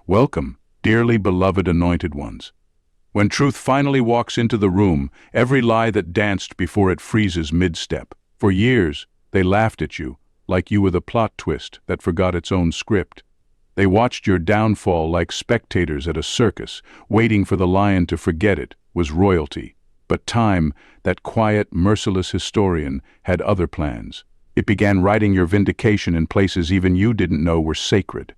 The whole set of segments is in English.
Welcome, dearly beloved anointed ones. When truth finally walks into the room, every lie that danced before it freezes mid-step. For years, they laughed at you, like you were the plot twist that forgot its own script. They watched your downfall like spectators at a circus, waiting for the lion to forget it was royalty. But time, that quiet, merciless historian, had other plans. It began writing your vindication in places even you didn't know were sacred.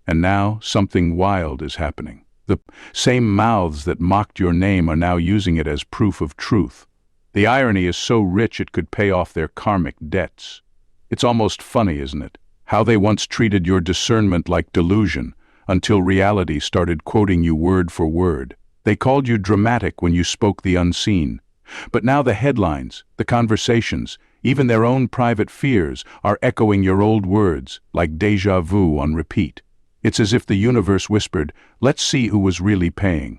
And now, something wild is happening. The same mouths that mocked your name are now using it as proof of truth. The irony is so rich it could pay off their karmic debts. It's almost funny, isn't it? How they once treated your discernment like delusion, until reality started quoting you word for word. They called you dramatic when you spoke the unseen. But now the headlines, the conversations, even their own private fears are echoing your old words, like déjà vu on repeat. It's as if the universe whispered, "Let's see who was really paying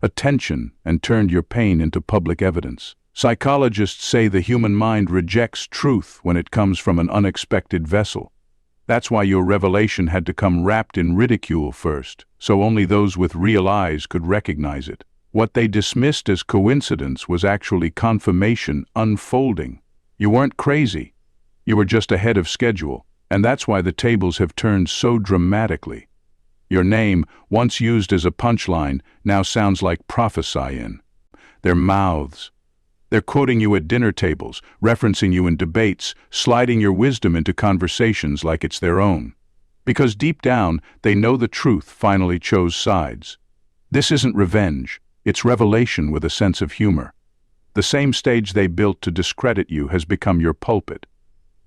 attention," and turned your pain into public evidence. Psychologists say the human mind rejects truth when it comes from an unexpected vessel. That's why your revelation had to come wrapped in ridicule first, so only those with real eyes could recognize it. What they dismissed as coincidence was actually confirmation unfolding. You weren't crazy. You were just ahead of schedule, and that's why the tables have turned so dramatically. Your name, once used as a punchline, now sounds like prophesy in. Their mouths. They're quoting you at dinner tables, referencing you in debates, sliding your wisdom into conversations like it's their own. Because deep down, they know the truth finally chose sides. This isn't revenge, it's revelation with a sense of humor. The same stage they built to discredit you has become your pulpit.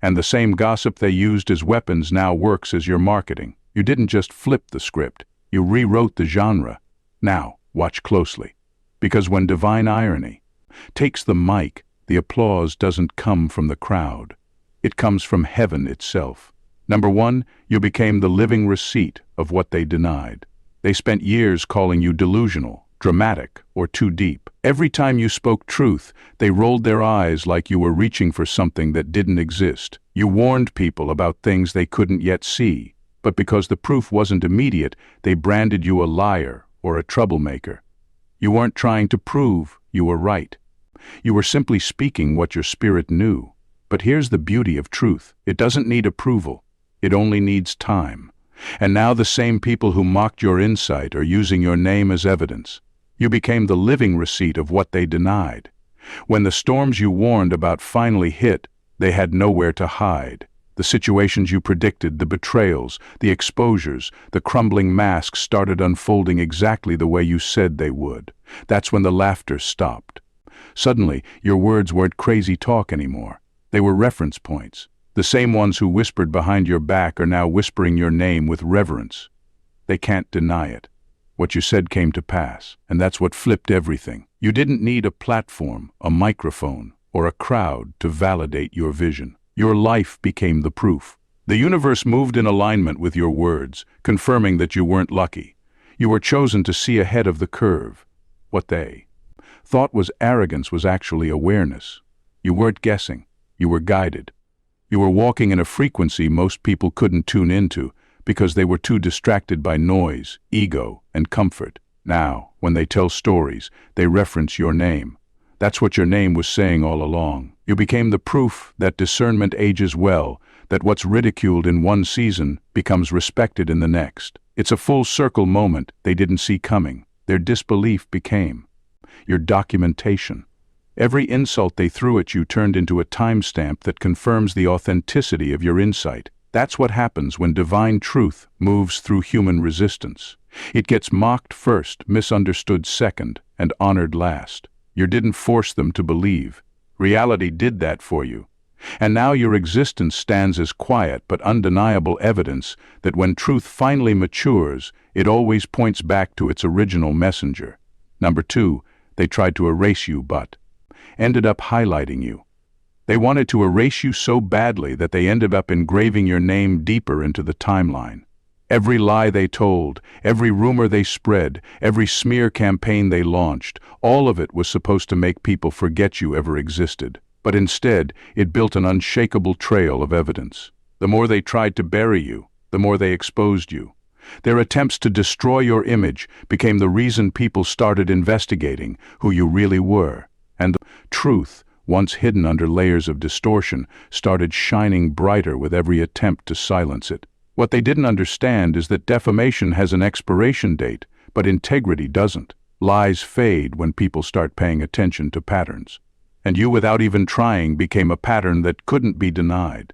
And the same gossip they used as weapons now works as your marketing. You didn't just flip the script, you rewrote the genre. Now, watch closely. Because when divine irony takes the mic, the applause doesn't come from the crowd. It comes from heaven itself. Number one, you became the living receipt of what they denied. They spent years calling you delusional, dramatic, or too deep. Every time you spoke truth, they rolled their eyes like you were reaching for something that didn't exist. You warned people about things they couldn't yet see, but because the proof wasn't immediate, they branded you a liar or a troublemaker. You weren't trying to prove you were right. You were simply speaking what your spirit knew. But here's the beauty of truth. It doesn't need approval. It only needs time. And now the same people who mocked your insight are using your name as evidence. You became the living receipt of what they denied. When the storms you warned about finally hit, they had nowhere to hide. The situations you predicted, the betrayals, the exposures, the crumbling masks started unfolding exactly the way you said they would. That's when the laughter stopped. Suddenly, your words weren't crazy talk anymore. They were reference points. The same ones who whispered behind your back are now whispering your name with reverence. They can't deny it. What you said came to pass, and that's what flipped everything. You didn't need a platform, a microphone, or a crowd to validate your vision. Your life became the proof. The universe moved in alignment with your words, confirming that you weren't lucky. You were chosen to see ahead of the curve. What they thought was arrogance was actually awareness. You weren't guessing. You were guided. You were walking in a frequency most people couldn't tune into because they were too distracted by noise, ego, and comfort. Now, when they tell stories, they reference your name. That's what your name was saying all along. You became the proof that discernment ages well, that what's ridiculed in one season becomes respected in the next. It's a full circle moment they didn't see coming. Their disbelief became your documentation. Every insult they threw at you turned into a timestamp that confirms the authenticity of your insight. That's what happens when divine truth moves through human resistance. It gets mocked first, misunderstood second, and honored last. You didn't force them to believe. Reality did that for you. And now your existence stands as quiet but undeniable evidence that when truth finally matures, it always points back to its original messenger. Number two, they tried to erase you but ended up highlighting you. They wanted to erase you so badly that they ended up engraving your name deeper into the timeline. Every lie they told, every rumor they spread, every smear campaign they launched, all of it was supposed to make people forget you ever existed. But instead, it built an unshakable trail of evidence. The more they tried to bury you, the more they exposed you. Their attempts to destroy your image became the reason people started investigating who you really were, and the truth, once hidden under layers of distortion, started shining brighter with every attempt to silence it. What they didn't understand is that defamation has an expiration date, but integrity doesn't. Lies fade when people start paying attention to patterns. And you, without even trying, became a pattern that couldn't be denied.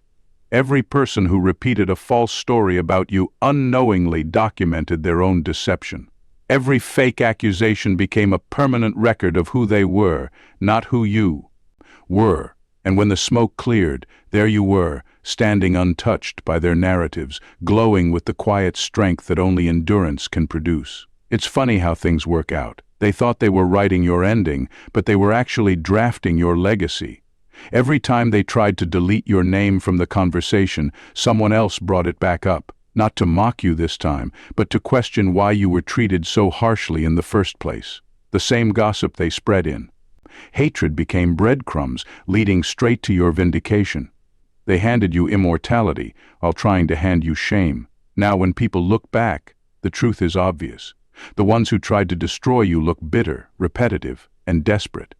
Every person who repeated a false story about you unknowingly documented their own deception. Every fake accusation became a permanent record of who they were, not who you were. And when the smoke cleared, there you were, standing untouched by their narratives, glowing with the quiet strength that only endurance can produce. It's funny how things work out. They thought they were writing your ending, but they were actually drafting your legacy. Every time they tried to delete your name from the conversation, someone else brought it back up, not to mock you this time, but to question why you were treated so harshly in the first place. The same gossip they spread in. Hatred became breadcrumbs, leading straight to your vindication. They handed you immortality, while trying to hand you shame. Now when people look back, the truth is obvious. The ones who tried to destroy you look bitter, repetitive, and desperate.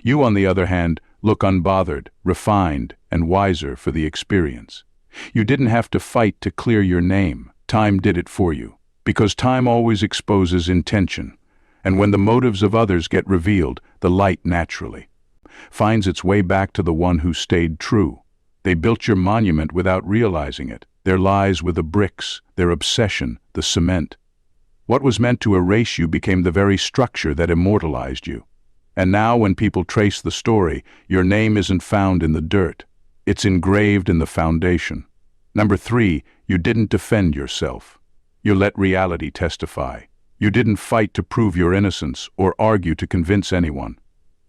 You, on the other hand, look unbothered, refined, and wiser for the experience. You didn't have to fight to clear your name. Time did it for you. Because time always exposes intention. And when the motives of others get revealed, the light naturally finds its way back to the one who stayed true. They built your monument without realizing it. Their lies were the bricks, their obsession, the cement. What was meant to erase you became the very structure that immortalized you. And now when people trace the story, your name isn't found in the dirt. It's engraved in the foundation. Number 3, you didn't defend yourself. You let reality testify. You didn't fight to prove your innocence or argue to convince anyone.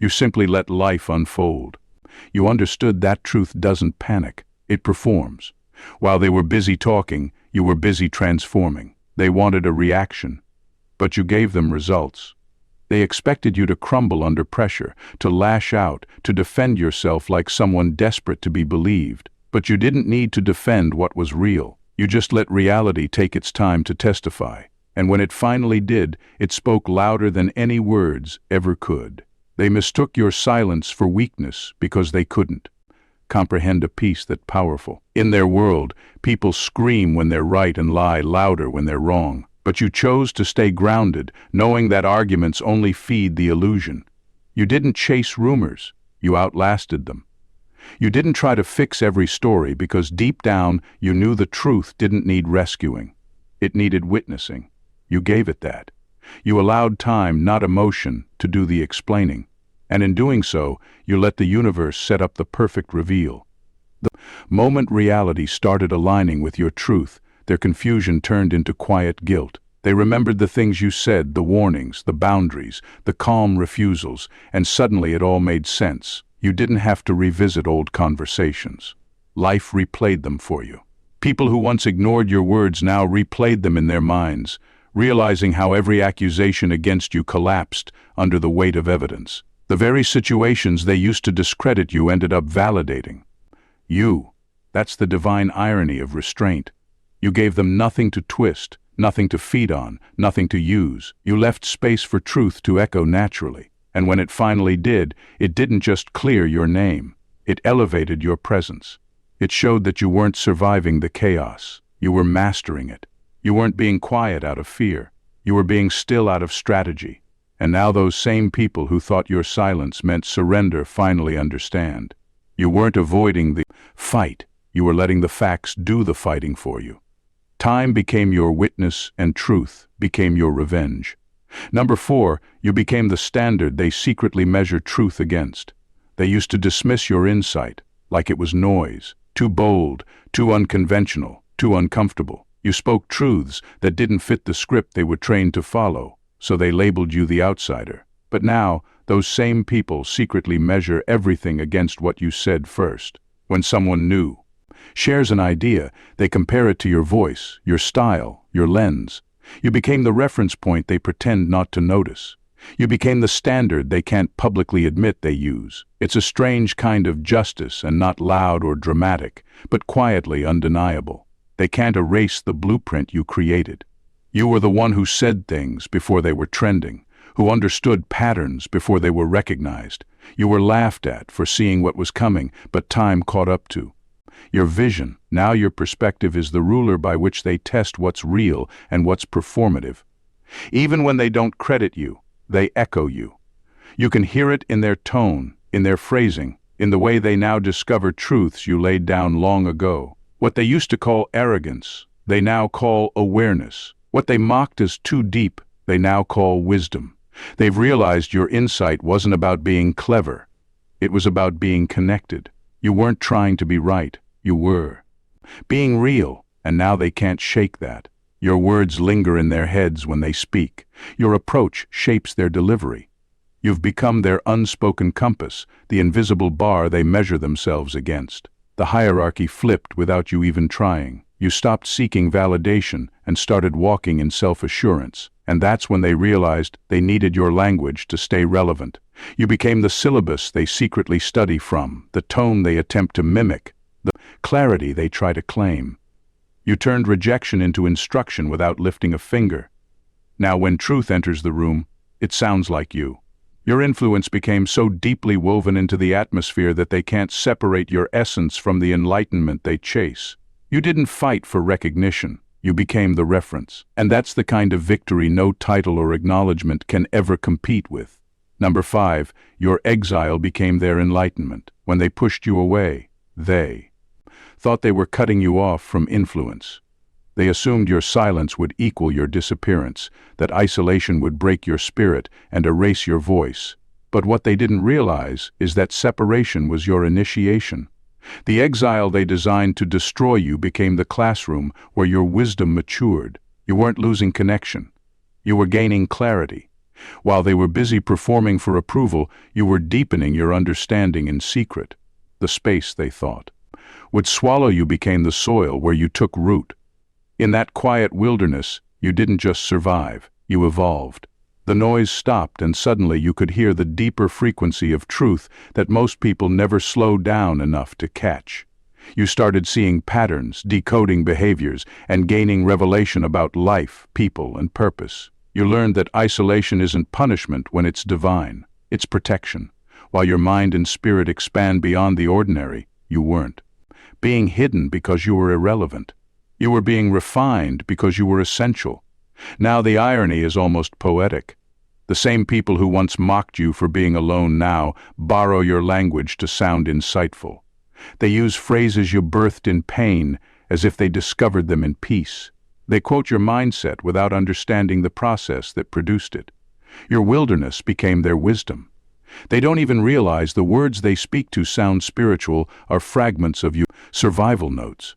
You simply let life unfold. You understood that truth doesn't panic, it performs. While they were busy talking, you were busy transforming. They wanted a reaction, but you gave them results. They expected you to crumble under pressure, to lash out, to defend yourself like someone desperate to be believed. But you didn't need to defend what was real. You just let reality take its time to testify. And when it finally did, it spoke louder than any words ever could. They mistook your silence for weakness because they couldn't comprehend a peace that powerful. In their world, people scream when they're right and lie louder when they're wrong. But you chose to stay grounded, knowing that arguments only feed the illusion. You didn't chase rumors, you outlasted them. You didn't try to fix every story because deep down you knew the truth didn't need rescuing. It needed witnessing. You gave it that. You allowed time, not emotion, to do the explaining. And in doing so, you let the universe set up the perfect reveal. The moment reality started aligning with your truth, their confusion turned into quiet guilt. They remembered the things you said, the warnings, the boundaries, the calm refusals, and suddenly it all made sense. You didn't have to revisit old conversations. Life replayed them for you. People who once ignored your words now replayed them in their minds, realizing how every accusation against you collapsed under the weight of evidence. The very situations they used to discredit you ended up validating you. That's the divine irony of restraint. You gave them nothing to twist, nothing to feed on, nothing to use. You left space for truth to echo naturally. And when it finally did, it didn't just clear your name. It elevated your presence. It showed that you weren't surviving the chaos. You were mastering it. You weren't being quiet out of fear. You were being still out of strategy. And now those same people who thought your silence meant surrender finally understand. You weren't avoiding the fight. You were letting the facts do the fighting for you. Time became your witness and truth became your revenge. Number 4, you became the standard they secretly measure truth against. They used to dismiss your insight like it was noise, too bold, too unconventional, too uncomfortable. You spoke truths that didn't fit the script they were trained to follow, so they labeled you the outsider. But now, those same people secretly measure everything against what you said first. When someone new shares an idea, they compare it to your voice, your style, your lens. You became the reference point they pretend not to notice. You became the standard they can't publicly admit they use. It's a strange kind of justice, and not loud or dramatic, but quietly undeniable. They can't erase the blueprint you created. You were the one who said things before they were trending, who understood patterns before they were recognized. You were laughed at for seeing what was coming, but time caught up to. Your vision, now your perspective, is the ruler by which they test what's real and what's performative. Even when they don't credit you, they echo you. You can hear it in their tone, in their phrasing, in the way they now discover truths you laid down long ago. What they used to call arrogance, they now call awareness. What they mocked as too deep, they now call wisdom. They've realized your insight wasn't about being clever. It was about being connected. You weren't trying to be right. You were being real, and now they can't shake that. Your words linger in their heads when they speak. Your approach shapes their delivery. You've become their unspoken compass, the invisible bar they measure themselves against. The hierarchy flipped without you even trying. You stopped seeking validation and started walking in self-assurance. And that's when they realized they needed your language to stay relevant. You became the syllabus they secretly study from, the tone they attempt to mimic, the clarity they try to claim. You turned rejection into instruction without lifting a finger. Now when truth enters the room, it sounds like you. Your influence became so deeply woven into the atmosphere that they can't separate your essence from the enlightenment they chase. You didn't fight for recognition. You became the reference. And that's the kind of victory no title or acknowledgement can ever compete with. Number 5, your exile became their enlightenment. When they pushed you away, they thought they were cutting you off from influence. They assumed your silence would equal your disappearance, that isolation would break your spirit and erase your voice. But what they didn't realize is that separation was your initiation. The exile they designed to destroy you became the classroom where your wisdom matured. You weren't losing connection. You were gaining clarity. While they were busy performing for approval, you were deepening your understanding in secret. The space, they thought, would swallow you became the soil where you took root. In that quiet wilderness, you didn't just survive, you evolved. The noise stopped, and suddenly you could hear the deeper frequency of truth that most people never slow down enough to catch. You started seeing patterns, decoding behaviors, and gaining revelation about life, people, and purpose. You learned that isolation isn't punishment when it's divine. It's protection. While your mind and spirit expand beyond the ordinary, you weren't being hidden because you were irrelevant. You were being refined because you were essential. Now the irony is almost poetic. The same people who once mocked you for being alone now borrow your language to sound insightful. They use phrases you birthed in pain as if they discovered them in peace. They quote your mindset without understanding the process that produced it. Your wilderness became their wisdom. They don't even realize the words they speak to sound spiritual are fragments of your survival notes.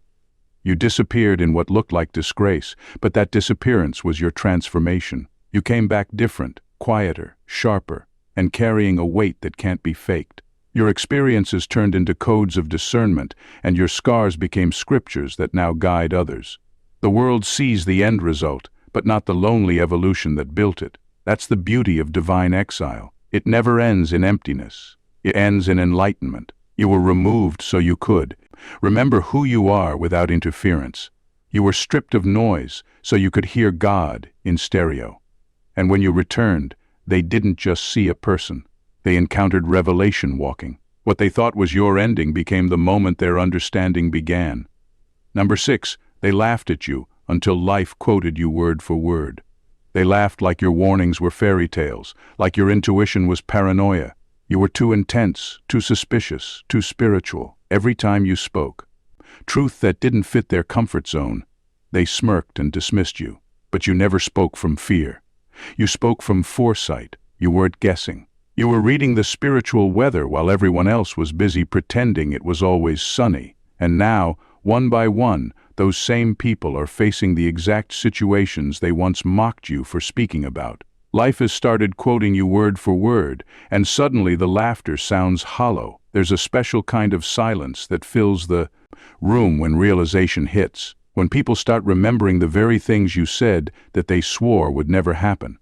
You disappeared in what looked like disgrace, but that disappearance was your transformation. You came back different, quieter, sharper, and carrying a weight that can't be faked. Your experiences turned into codes of discernment, and your scars became scriptures that now guide others. The world sees the end result, but not the lonely evolution that built it. That's the beauty of divine exile. It never ends in emptiness. It ends in enlightenment. You were removed so you could remember who you are without interference. You were stripped of noise so you could hear God in stereo. And when you returned, they didn't just see a person. They encountered revelation walking. What they thought was your ending became the moment their understanding began. Number 6, they laughed at you until life quoted you word for word. They laughed like your warnings were fairy tales, like your intuition was paranoia. You were too intense, too suspicious, too spiritual. Every time you spoke truth that didn't fit their comfort zone, they smirked and dismissed you. But you never spoke from fear. You spoke from foresight. You weren't guessing. You were reading the spiritual weather while everyone else was busy pretending it was always sunny. And now, one by one, those same people are facing the exact situations they once mocked you for speaking about. Life has started quoting you word for word, and suddenly the laughter sounds hollow. There's a special kind of silence that fills the room when realization hits, when people start remembering the very things you said that they swore would never happen.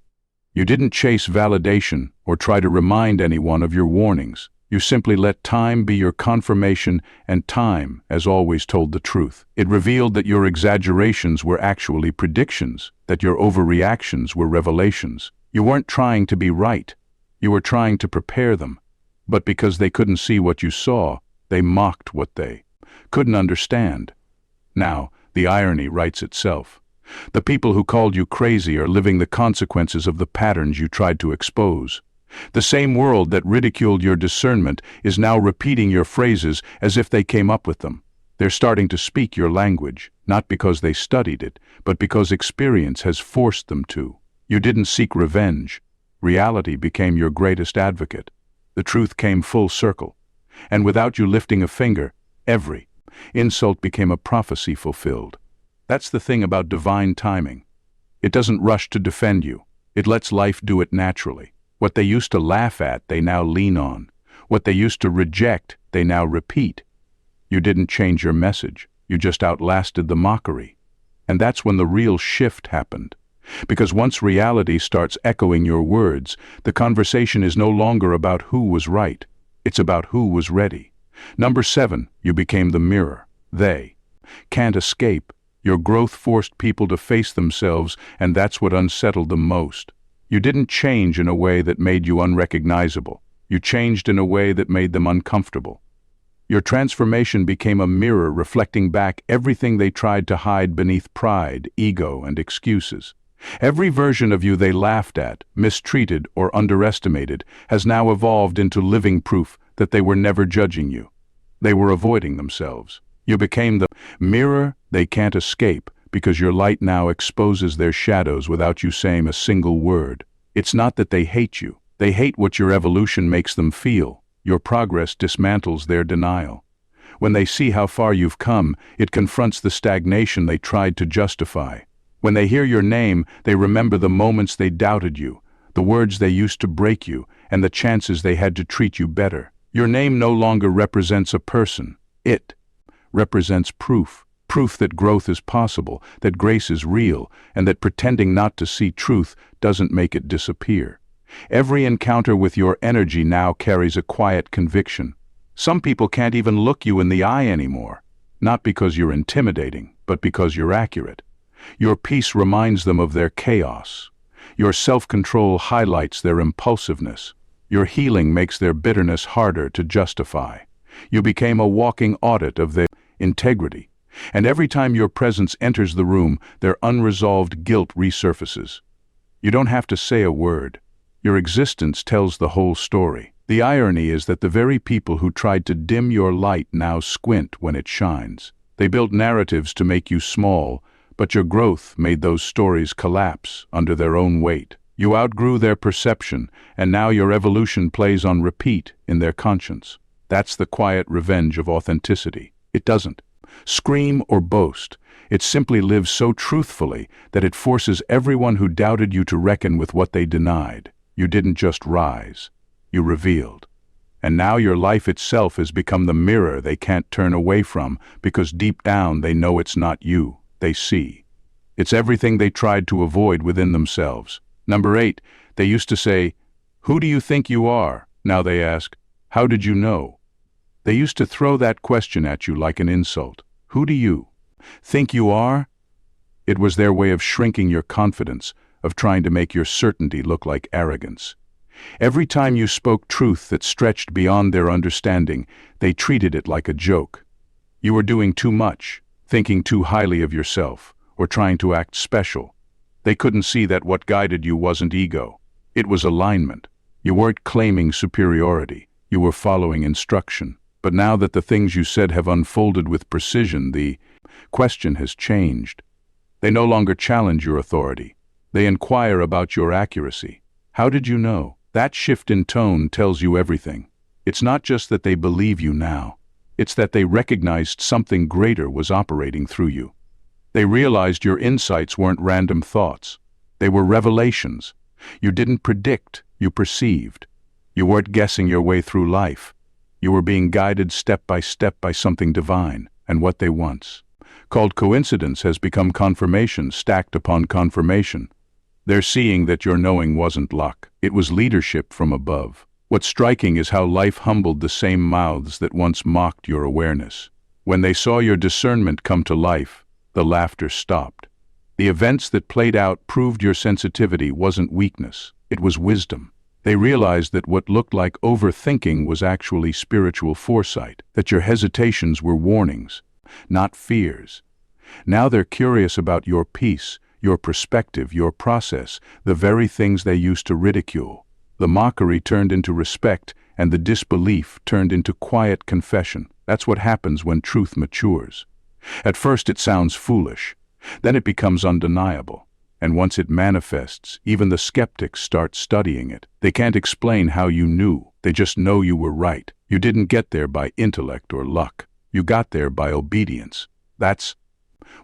You didn't chase validation or try to remind anyone of your warnings. You simply let time be your confirmation, and time, as always, told the truth. It revealed that your exaggerations were actually predictions, that your overreactions were revelations. You weren't trying to be right. You were trying to prepare them. But because they couldn't see what you saw, they mocked what they couldn't understand. Now, the irony writes itself. The people who called you crazy are living the consequences of the patterns you tried to expose. The same world that ridiculed your discernment is now repeating your phrases as if they came up with them. They're starting to speak your language, not because they studied it, but because experience has forced them to. You didn't seek revenge. Reality became your greatest advocate. The truth came full circle. And without you lifting a finger, every insult became a prophecy fulfilled. That's the thing about divine timing. It doesn't rush to defend you. It lets life do it naturally. What they used to laugh at, they now lean on. What they used to reject, they now repeat. You didn't change your message. You just outlasted the mockery. And that's when the real shift happened. Because once reality starts echoing your words, the conversation is no longer about who was right. It's about who was ready. Number 7, you became the mirror. They can't escape. Your growth forced people to face themselves, and that's what unsettled them most. You didn't change in a way that made you unrecognizable. You changed in a way that made them uncomfortable. Your transformation became a mirror reflecting back everything they tried to hide beneath pride, ego, and excuses. Every version of you they laughed at, mistreated, or underestimated has now evolved into living proof that they were never judging you. They were avoiding themselves. You became the mirror they can't escape because your light now exposes their shadows without you saying a single word. It's not that they hate you. They hate what your evolution makes them feel. Your progress dismantles their denial. When they see how far you've come, it confronts the stagnation they tried to justify. When they hear your name, they remember the moments they doubted you, the words they used to break you, and the chances they had to treat you better. Your name no longer represents a person. It represents proof. Proof that growth is possible, that grace is real, and that pretending not to see truth doesn't make it disappear. Every encounter with your energy now carries a quiet conviction. Some people can't even look you in the eye anymore, not because you're intimidating, but because you're accurate. Your peace reminds them of their chaos. Your self-control highlights their impulsiveness. Your healing makes their bitterness harder to justify. You became a walking audit of their integrity. And every time your presence enters the room, their unresolved guilt resurfaces. You don't have to say a word. Your existence tells the whole story. The irony is that the very people who tried to dim your light now squint when it shines. They built narratives to make you small, but your growth made those stories collapse under their own weight. You outgrew their perception, and now your evolution plays on repeat in their conscience. That's the quiet revenge of authenticity. It doesn't scream or boast. It simply lives so truthfully that it forces everyone who doubted you to reckon with what they denied. You didn't just rise, you revealed. And now your life itself has become the mirror they can't turn away from because deep down they know it's not you, they see. It's everything they tried to avoid within themselves. Number 8, they used to say, "Who do you think you are?" Now they ask, "How did you know?" They used to throw that question at you like an insult. Who do you think you are? It was their way of shrinking your confidence, of trying to make your certainty look like arrogance. Every time you spoke truth that stretched beyond their understanding, they treated it like a joke. You were doing too much, thinking too highly of yourself, or trying to act special. They couldn't see that what guided you wasn't ego. It was alignment. You weren't claiming superiority. You were following instruction. But now that the things you said have unfolded with precision, the question has changed. They no longer challenge your authority. They inquire about your accuracy. How did you know? That shift in tone tells you everything. It's not just that they believe you now. It's that they recognized something greater was operating through you. They realized your insights weren't random thoughts. They were revelations. You didn't predict, you perceived. You weren't guessing your way through life. You were being guided step by something divine, and what they once called coincidence has become confirmation stacked upon confirmation. They're seeing that your knowing wasn't luck. It was leadership from above. What's striking is how life humbled the same mouths that once mocked your awareness. When they saw your discernment come to life, the laughter stopped. The events that played out proved your sensitivity wasn't weakness, it was wisdom. They realized that what looked like overthinking was actually spiritual foresight, that your hesitations were warnings, not fears. Now they're curious about your peace, your perspective, your process, the very things they used to ridicule. The mockery turned into respect, and the disbelief turned into quiet confession. That's what happens when truth matures. At first it sounds foolish, then it becomes undeniable. And once it manifests, even the skeptics start studying it. They can't explain how you knew, they just know you were right. You didn't get there by intellect or luck. You got there by obedience. That's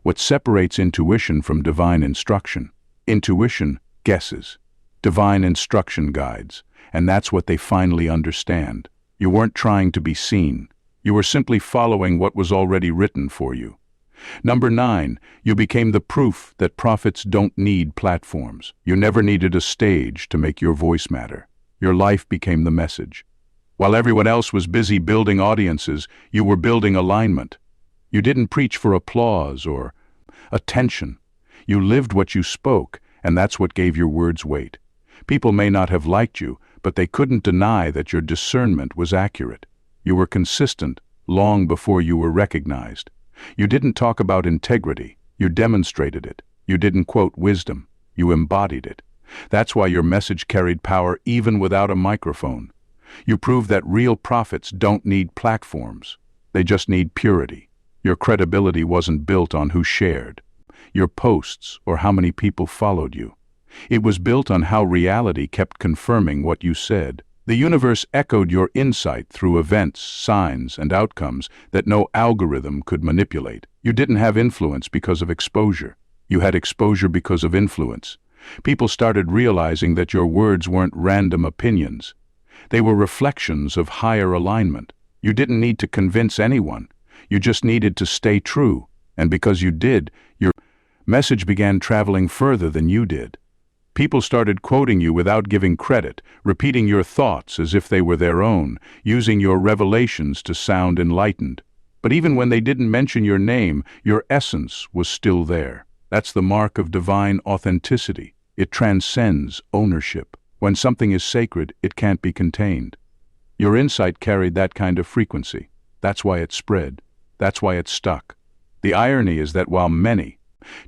what separates intuition from divine instruction. Intuition guesses. Divine instruction guides. And that's what they finally understand. You weren't trying to be seen. You were simply following what was already written for you. Number 9, you became the proof that prophets don't need platforms. You never needed a stage to make your voice matter. Your life became the message. While everyone else was busy building audiences, you were building alignment. You didn't preach for applause or attention. You lived what you spoke, and that's what gave your words weight. People may not have liked you, but they couldn't deny that your discernment was accurate. You were consistent long before you were recognized. You didn't talk about integrity, you demonstrated it. You didn't quote wisdom, you embodied it. That's why your message carried power even without a microphone. You proved that real prophets don't need platforms. They just need purity. Your credibility wasn't built on who shared, your posts, or how many people followed you. It was built on how reality kept confirming what you said. The universe echoed your insight through events, signs, and outcomes that no algorithm could manipulate. You didn't have influence because of exposure. You had exposure because of influence. People started realizing that your words weren't random opinions. They were reflections of higher alignment. You didn't need to convince anyone. You just needed to stay true. And because you did, your message began traveling further than you did. People started quoting you without giving credit, repeating your thoughts as if they were their own, using your revelations to sound enlightened. But even when they didn't mention your name, your essence was still there. That's the mark of divine authenticity. It transcends ownership. When something is sacred, it can't be contained. Your insight carried that kind of frequency. That's why it spread. That's why it stuck. The irony is that while many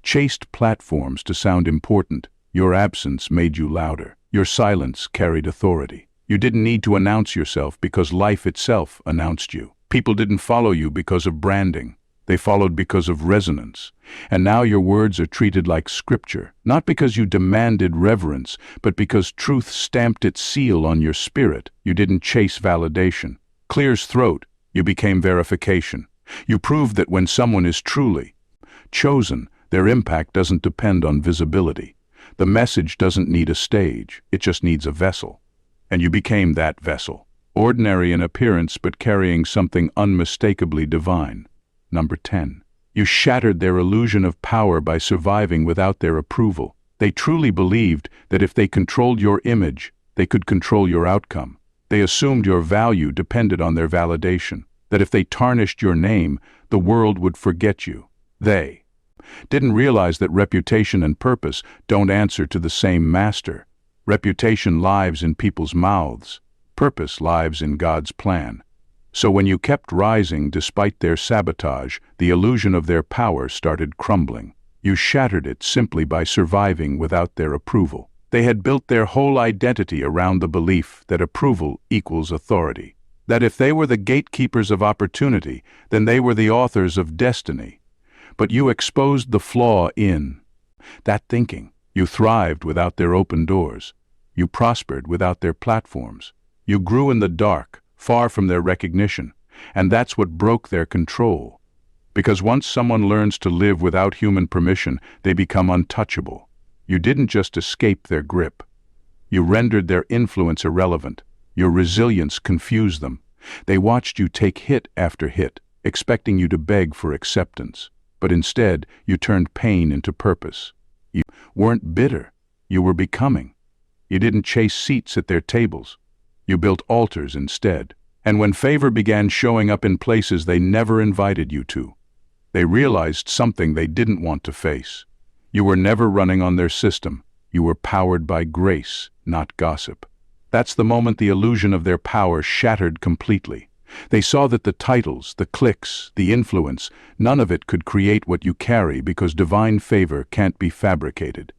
chased platforms to sound important, your absence made you louder. Your silence carried authority. You didn't need to announce yourself because life itself announced you. People didn't follow you because of branding. They followed because of resonance. And now your words are treated like scripture, not because you demanded reverence, but because truth stamped its seal on your spirit. You didn't chase validation. Clear as throat, you became verification. You proved that when someone is truly chosen, their impact doesn't depend on visibility. The message doesn't need a stage, it just needs a vessel. And you became that vessel, ordinary in appearance but carrying something unmistakably divine. Number 10. You shattered their illusion of power by surviving without their approval. They truly believed that if they controlled your image, they could control your outcome. They assumed your value depended on their validation, that if they tarnished your name, the world would forget you. They didn't realize that reputation and purpose don't answer to the same master. Reputation lives in people's mouths. Purpose lives in God's plan. So when you kept rising despite their sabotage, the illusion of their power started crumbling. You shattered it simply by surviving without their approval. They had built their whole identity around the belief that approval equals authority. That if they were the gatekeepers of opportunity, then they were the authors of destiny. But you exposed the flaw in that thinking. You thrived without their open doors. You prospered without their platforms. You grew in the dark, far from their recognition. And that's what broke their control. Because once someone learns to live without human permission, they become untouchable. You didn't just escape their grip. You rendered their influence irrelevant. Your resilience confused them. They watched you take hit after hit, expecting you to beg for acceptance. But instead, you turned pain into purpose. You weren't bitter. You were becoming. You didn't chase seats at their tables. You built altars instead. And when favor began showing up in places they never invited you to, they realized something they didn't want to face. You were never running on their system. You were powered by grace, not gossip. That's the moment the illusion of their power shattered completely. They saw that the titles, the cliques, the influence, none of it could create what you carry because divine favor can't be fabricated.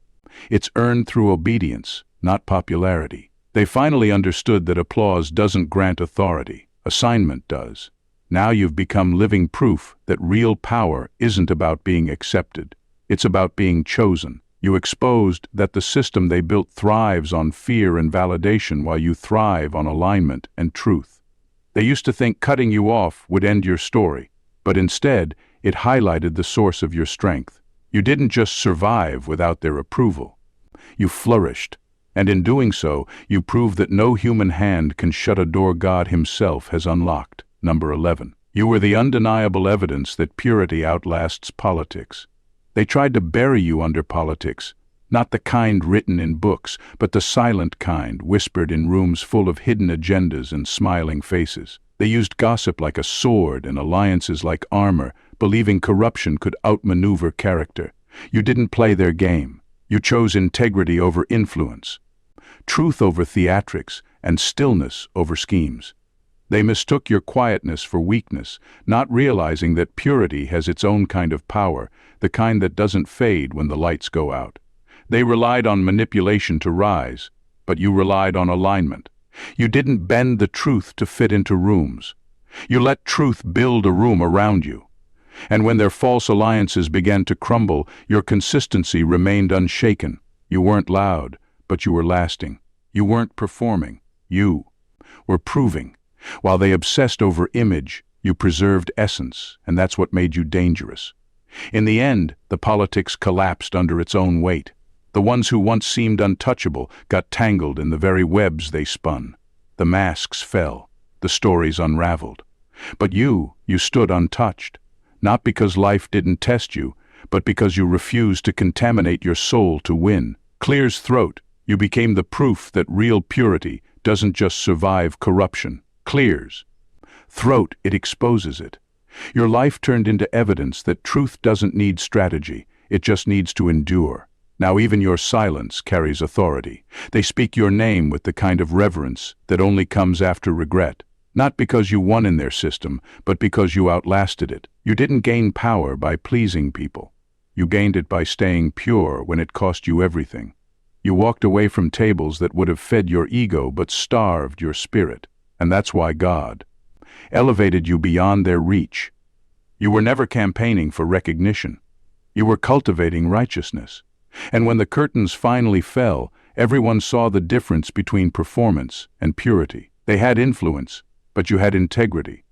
It's earned through obedience, not popularity. They finally understood that applause doesn't grant authority. Assignment does. Now you've become living proof that real power isn't about being accepted. It's about being chosen. You exposed that the system they built thrives on fear and validation while you thrive on alignment and truth. They used to think cutting you off would end your story, but instead, it highlighted the source of your strength. You didn't just survive without their approval. You flourished. And in doing so, you prove that no human hand can shut a door God Himself has unlocked. Number 11. You were the undeniable evidence that purity outlasts politics. They tried to bury you under politics, not the kind written in books, but the silent kind whispered in rooms full of hidden agendas and smiling faces. They used gossip like a sword and alliances like armor, believing corruption could outmaneuver character. You didn't play their game. You chose integrity over influence, truth over theatrics, and stillness over schemes. They mistook your quietness for weakness, not realizing that purity has its own kind of power, the kind that doesn't fade when the lights go out. They relied on manipulation to rise, but you relied on alignment. You didn't bend the truth to fit into rooms. You let truth build a room around you. And when their false alliances began to crumble, your consistency remained unshaken. You weren't loud, but you were lasting. You weren't performing. You were proving. While they obsessed over image, you preserved essence, and that's what made you dangerous. In the end, the politics collapsed under its own weight. The ones who once seemed untouchable got tangled in the very webs they spun. The masks fell. The stories unraveled. But you stood untouched. Not because life didn't test you, but because you refused to contaminate your soul to win. Clear's throat. You became the proof that real purity doesn't just survive corruption. Clear's throat, it exposes it. Your life turned into evidence that truth doesn't need strategy, it just needs to endure. Now even your silence carries authority. They speak your name with the kind of reverence that only comes after regret. Not because you won in their system, but because you outlasted it. You didn't gain power by pleasing people. You gained it by staying pure when it cost you everything. You walked away from tables that would have fed your ego but starved your spirit. And that's why God elevated you beyond their reach. You were never campaigning for recognition. You were cultivating righteousness. And when the curtains finally fell, everyone saw the difference between performance and purity. They had influence, but you had integrity.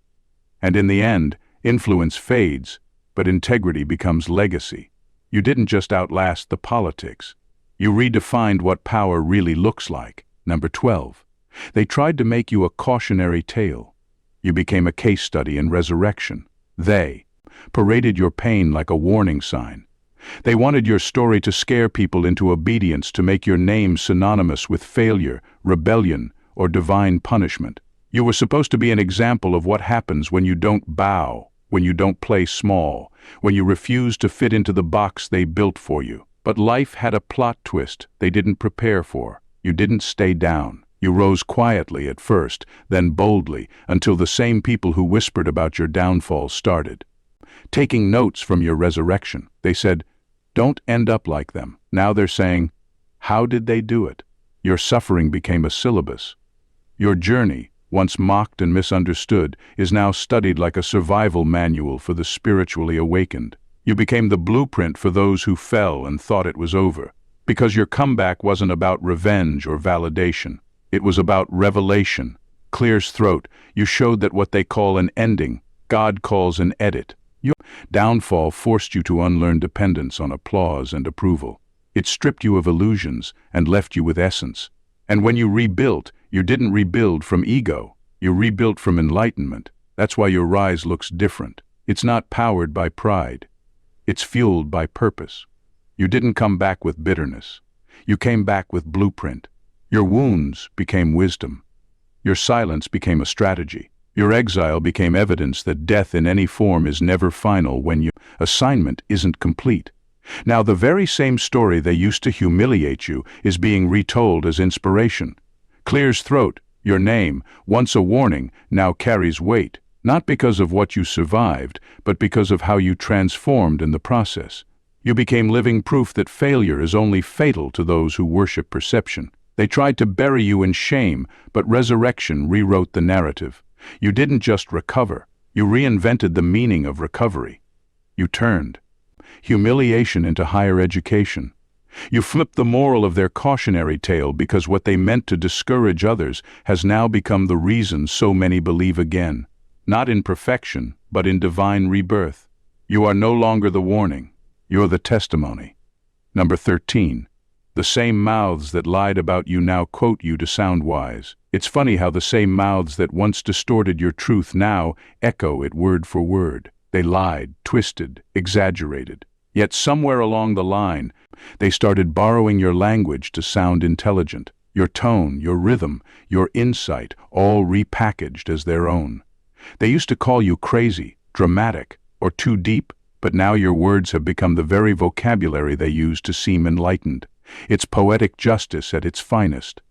And in the end, influence fades, but integrity becomes legacy. You didn't just outlast the politics. You redefined what power really looks like. Number 12. They tried to make you a cautionary tale. You became a case study in resurrection. They paraded your pain like a warning sign. They wanted your story to scare people into obedience, to make your name synonymous with failure, rebellion, or divine punishment. You were supposed to be an example of what happens when you don't bow, when you don't play small, when you refuse to fit into the box they built for you. But life had a plot twist they didn't prepare for. You didn't stay down. You rose quietly at first, then boldly, until the same people who whispered about your downfall started taking notes from your resurrection. They said, "Don't end up like them." Now they're saying, "How did they do it?" Your suffering became a syllabus. Your journey, once mocked and misunderstood, is now studied like a survival manual for the spiritually awakened. You became the blueprint for those who fell and thought it was over. Because your comeback wasn't about revenge or validation. It was about revelation. Clear's throat, you showed that what they call an ending, God calls an edit. Your downfall forced you to unlearn dependence on applause and approval. It stripped you of illusions and left you with essence. And when you rebuilt, you didn't rebuild from ego. You rebuilt from enlightenment. That's why your rise looks different. It's not powered by pride. It's fueled by purpose. You didn't come back with bitterness. You came back with blueprint. Your wounds became wisdom. Your silence became a strategy. Your exile became evidence that death in any form is never final when your assignment isn't complete. Now the very same story they used to humiliate you is being retold as inspiration. Clear's throat, your name, once a warning, now carries weight, not because of what you survived, but because of how you transformed in the process. You became living proof that failure is only fatal to those who worship perception. They tried to bury you in shame, but resurrection rewrote the narrative. You didn't just recover, you reinvented the meaning of recovery. You turned humiliation into higher education. You flipped the moral of their cautionary tale because what they meant to discourage others has now become the reason so many believe again. Not in perfection, but in divine rebirth. You are no longer the warning, you're the testimony. Number 13. The same mouths that lied about you now quote you to sound wise. It's funny how the same mouths that once distorted your truth now echo it word for word. They lied, twisted, exaggerated. Yet somewhere along the line, they started borrowing your language to sound intelligent. Your tone, your rhythm, your insight, all repackaged as their own. They used to call you crazy, dramatic, or too deep, but now your words have become the very vocabulary they use to seem enlightened. It's poetic justice at its finest.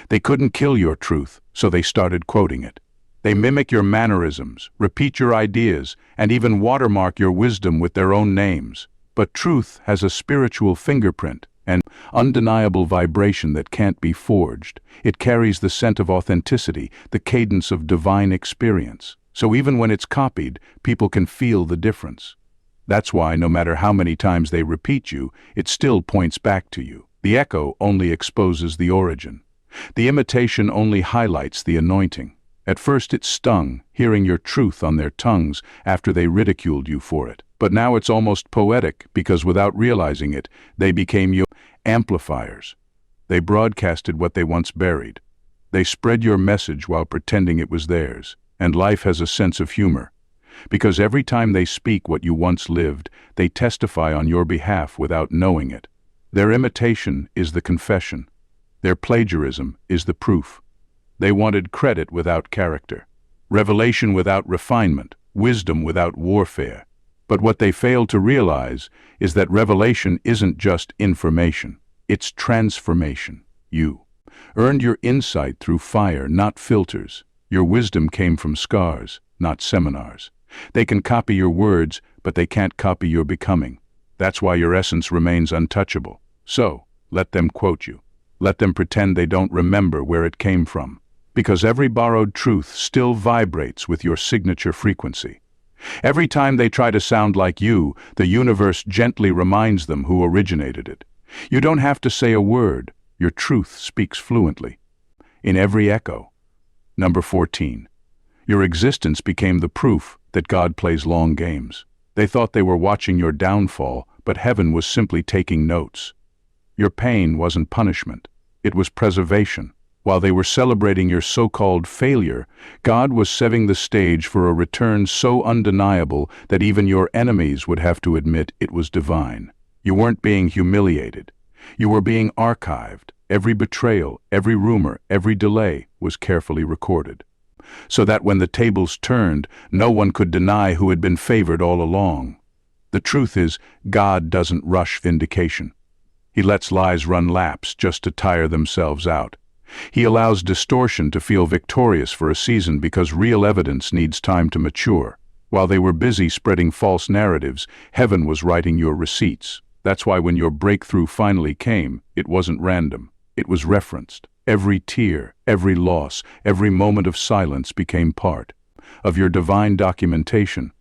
They couldn't kill your truth, so they started quoting it. They mimic your mannerisms, repeat your ideas, and even watermark your wisdom with their own names. But truth has a spiritual fingerprint, an undeniable vibration that can't be forged. It carries the scent of authenticity, the cadence of divine experience. So even when it's copied, people can feel the difference. That's why, no matter how many times they repeat you, it still points back to you. The echo only exposes the origin. The imitation only highlights the anointing. At first it stung, hearing your truth on their tongues after they ridiculed you for it. But now it's almost poetic because without realizing it, they became your amplifiers. They broadcasted what they once buried. They spread your message while pretending it was theirs. And life has a sense of humor. Because every time they speak what you once lived, they testify on your behalf without knowing it. Their imitation is the confession. Their plagiarism is the proof. They wanted credit without character, revelation without refinement, wisdom without warfare. But what they fail to realize is that revelation isn't just information, it's transformation. You earned your insight through fire, not filters. Your wisdom came from scars, not seminars. They can copy your words, but they can't copy your becoming. That's why your essence remains untouchable. So, let them quote you. Let them pretend they don't remember where it came from. Because every borrowed truth still vibrates with your signature frequency. Every time they try to sound like you, the universe gently reminds them who originated it. You don't have to say a word. Your truth speaks fluently. In every echo. Number 14. Your existence became the proof that God plays long games. They thought they were watching your downfall, but heaven was simply taking notes. Your pain wasn't punishment. It was preservation. While they were celebrating your so-called failure, God was setting the stage for a return so undeniable that even your enemies would have to admit it was divine. You weren't being humiliated. You were being archived. Every betrayal, every rumor, every delay was carefully recorded. So that when the tables turned, no one could deny who had been favored all along. The truth is, God doesn't rush vindication. He lets lies run laps just to tire themselves out. He allows distortion to feel victorious for a season because real evidence needs time to mature. While they were busy spreading false narratives, heaven was writing your receipts. That's why when your breakthrough finally came, it wasn't random. It was referenced. Every tear, every loss, every moment of silence became part of your divine documentation.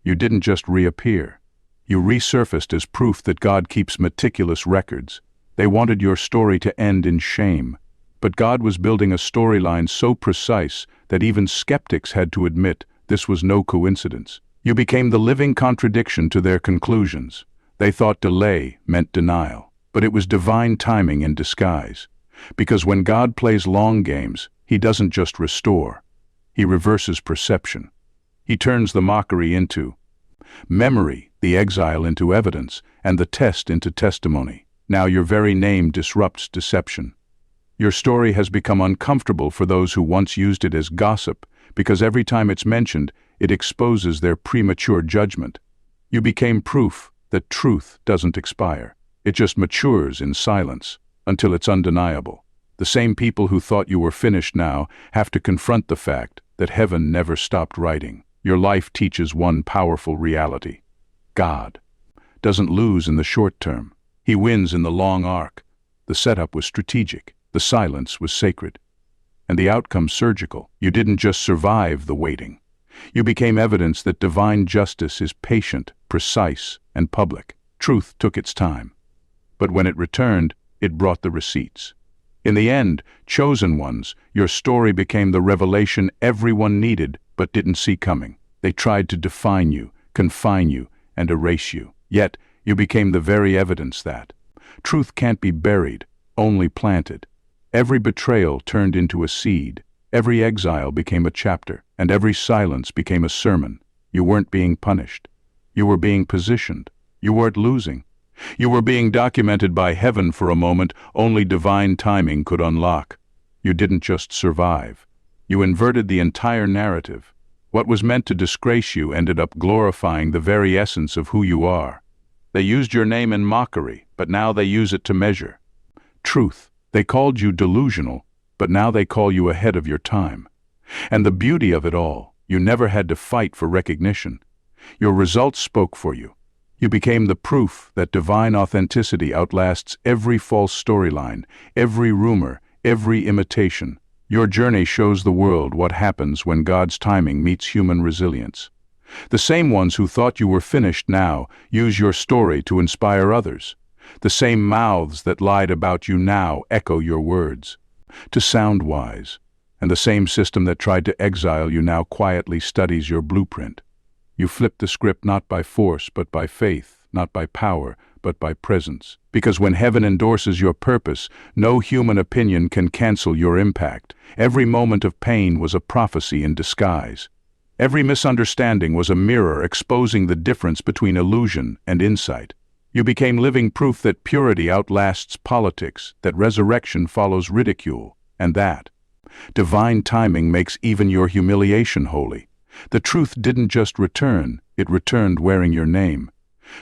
You didn't just reappear. You resurfaced as proof that God keeps meticulous records. They wanted your story to end in shame. But God was building a storyline so precise that even skeptics had to admit this was no coincidence. You became the living contradiction to their conclusions. They thought delay meant denial, but it was divine timing in disguise. Because when God plays long games, He doesn't just restore. He reverses perception. He turns the mockery into memory, the exile into evidence, and the test into testimony. Now your very name disrupts deception. Your story has become uncomfortable for those who once used it as gossip, because every time it's mentioned, it exposes their premature judgment. You became proof that truth doesn't expire. It just matures in silence, until it's undeniable. The same people who thought you were finished now have to confront the fact that heaven never stopped writing. Your life teaches one powerful reality. God doesn't lose in the short term. He wins in the long arc. The setup was strategic, the silence was sacred, and the outcome surgical. You didn't just survive the waiting. You became evidence that divine justice is patient, precise, and public. Truth took its time, but when it returned, it brought the receipts. In the end, chosen ones, your story became the revelation everyone needed but didn't see coming. They tried to define you, confine you, and erase you. Yet, you became the very evidence that truth can't be buried, only planted. Every betrayal turned into a seed, every exile became a chapter, and every silence became a sermon. You weren't being punished. You were being positioned. You weren't losing. You were being documented by heaven for a moment only divine timing could unlock. You didn't just survive. You inverted the entire narrative. What was meant to disgrace you ended up glorifying the very essence of who you are. They used your name in mockery, but now they use it to measure truth. They called you delusional, but now they call you ahead of your time. And the beauty of it all, you never had to fight for recognition. Your results spoke for you. You became the proof that divine authenticity outlasts every false storyline, every rumor, every imitation. Your journey shows the world what happens when God's timing meets human resilience. The same ones who thought you were finished now use your story to inspire others. The same mouths that lied about you now echo your words to sound wise, and the same system that tried to exile you now quietly studies your blueprint. You flipped the script not by force but by faith, not by power but by presence. Because when heaven endorses your purpose, no human opinion can cancel your impact. Every moment of pain was a prophecy in disguise. Every misunderstanding was a mirror exposing the difference between illusion and insight. You became living proof that purity outlasts politics, that resurrection follows ridicule, and that divine timing makes even your humiliation holy. The truth didn't just return, it returned wearing your name.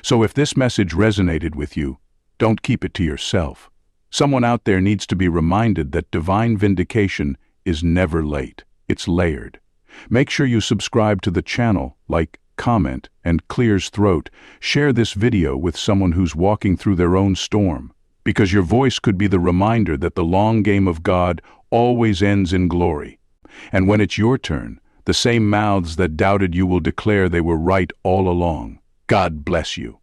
So if this message resonated with you, don't keep it to yourself. Someone out there needs to be reminded that divine vindication is never late. It's layered. Make sure you subscribe to the channel, like, comment, and clears throat. Share this video with someone who's walking through their own storm, because your voice could be the reminder that the long game of God always ends in glory. And when it's your turn, the same mouths that doubted you will declare they were right all along. God bless you.